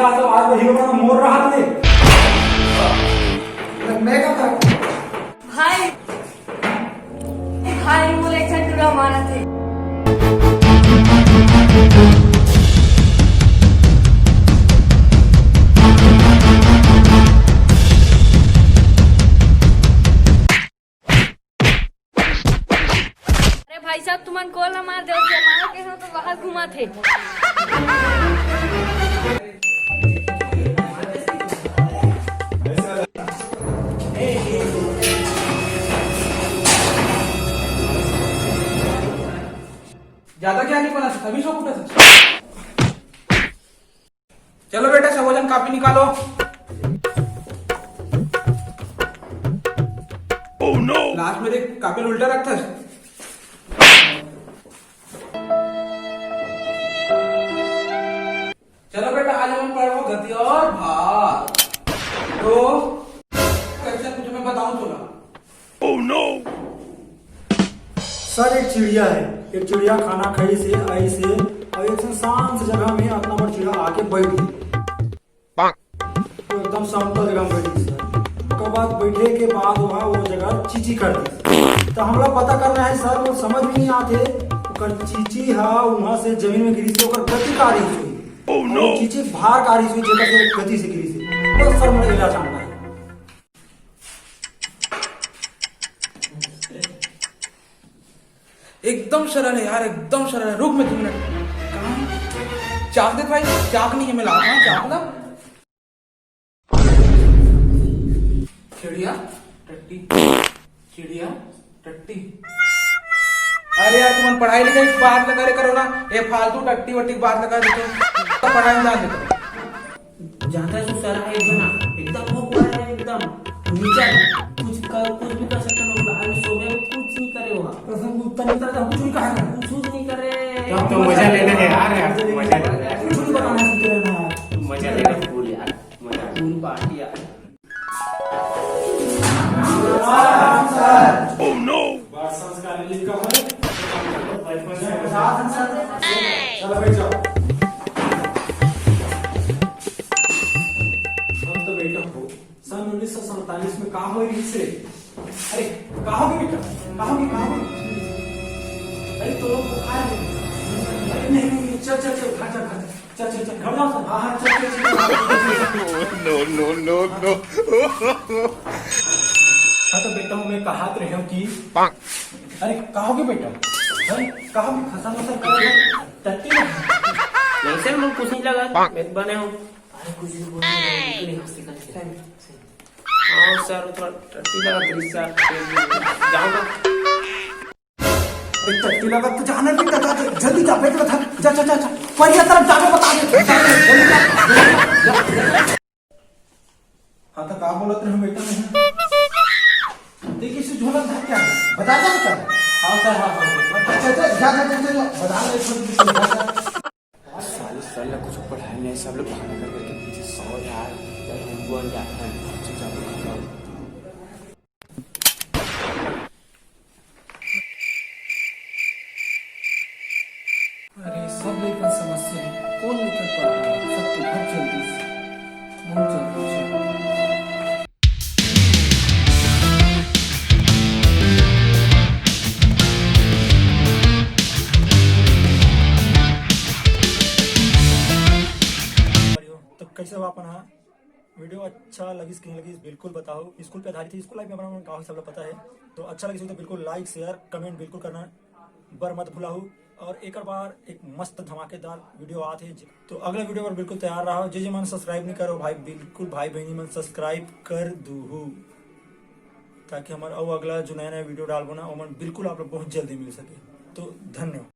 आज तो आज वही लोगों मोर रहा थे मैं क्या कर भाई भाई मुझे एक झंडूरा मारा थे। अरे भाई साहब तुमन कॉल ना मार दो मारो के तो बाहर घुमा थे। ज्यादा क्या नहीं बना सकता अभी सो उठा सकता। चलो बेटा सब वजन कापी निकालो। ओह नो लास्ट में देख कापी उल्टा रखता है। चलो बेटा आज हम पढ़ो गति और भार। तो क्वेश्चन कुछ मैं बताऊं थोड़ा। ओह नो सर एक चिड़िया है, एक चिड़िया खाना खाई से आई से और एक शांत जगह में अपना बड़ चिड़िया आके बैठ गई। तो एकदम शांत जगह में बैठ गई सर। उसके बाद बैठे के बाद वहाँ वो जगह चीची कर दी। तो हम लोग पता करना है सर वो समझ भी नहीं आते चीची हा वहाँ से जमीन में गिरी से गति का रही हुई। oh, no. चीची भार का रही हुई जगह से गति से गिरी से। तो सर मुझे इलाज जानना है। एकदम सरल है यार एकदम सरल है। रुक में 2 मिनट चाक दे भाई। चाक नहीं है मैं लाता हूँ चाक ला। चिड़िया टट्टी चिड़िया टट्टी। अरे यार तुम पढ़ाई लिखाई बात लगा रे करो ना। ये फालतू टट्टी वट्टी बात लगा देते तो पढ़ाई में ध्यान देते। जानता है सर है एकदम वो पूरा है एकदम नीचा कुछ भी कर सकते लोग बाहर में सो गए कुछ नहीं करे वहाँ उत्तर नहीं करता कुछ नहीं कहा कुछ नहीं करे। तो मजा लेना है यार मजा कुछ नहीं बताना है मजा लेना फुल यार मजा फुल पार्टी यार। ओह नो संस्कार लिखा है चलो बैठ जाओ। हम तो बैठा हो सन 1947 में कहा हुई से। अरे कहा होगी बेटा कहा होगी अरे तो लोग बुखार है। अरे नहीं चल चल चल खा जा चल चल चल घर जाओ सर। हाँ चल नो हाँ तो बेटा हूँ मैं कहा रहे हूँ कि अरे कहोगे बेटा अरे कहोगे खसा मसा कर टट्टी नहीं सर मुझे कुछ नहीं लगा मैं बने हूँ। अरे कुछ भी बोल नहीं हंसते करते हाँ सर थोड़ा टट्टी लगा दृश्य जाऊँगा। टट्टी लगा तो जाना बेटा जल्दी जा बेटा जा जा जा परिया तरफ जाके बता दे। हाँ तो कहा बोलते हैं बेटा नहीं देखिए इसे झोला था क्या है बता दे बेटा। हाँ सर हाँ साल कुछ पढ़ाई नहीं सब लोग बहाना करके पीछे सो यार हम बोल जाते हैं। अरे सब लेकर समस्या है कौन लेकर पढ़ा रहा है सब तो बहुत जल्दी से बहुत जल्दी से। तो कैसे हुआ अपना वीडियो अच्छा लगी कि नहीं लगी बिल्कुल बताओ। स्कूल पे आधारित थी स्कूल लाइफ में अपना काफी सब लोग पता है। तो अच्छा लगी तो बिल्कुल लाइक शेयर कमेंट बिल्कुल करना बर मत भुलाओ। और एक बार एक मस्त धमाकेदार वीडियो आते हैं तो अगला वीडियो पर बिल्कुल तैयार रहो। जे मन सब्सक्राइब नहीं करो भाई बिल्कुल भाई बहनी मन सब्सक्राइब कर दू ताकि हमारा अगला जो नया नया वीडियो डालबो ना वो मन बिल्कुल आप लोग बहुत जल्दी मिल सके। तो धन्यवाद।